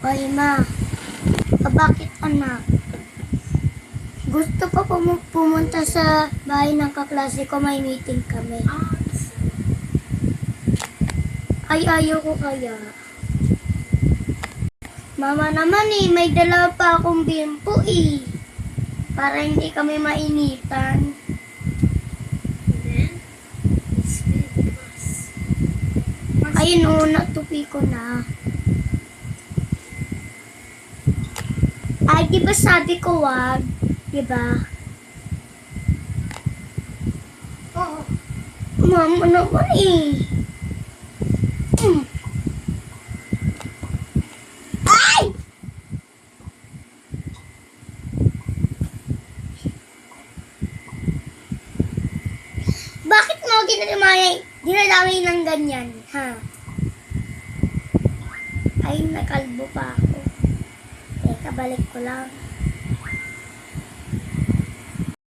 Hoy, ma. Bakit, anak? Gusto ko pumunta sa bahay ng kaklase ko. May meeting kami. Ay, ayaw ko kaya. Mama naman may dala pa akong bimpo para hindi kami mainitan. Ayun natupi ko na. Ay, di ba sabi ko wag? Di ba? Oo. Mama naman Ay! Bakit mo dinadamay ng ganyan, ha? Ay, nakalbo pa ako. Teka, balik ko lang.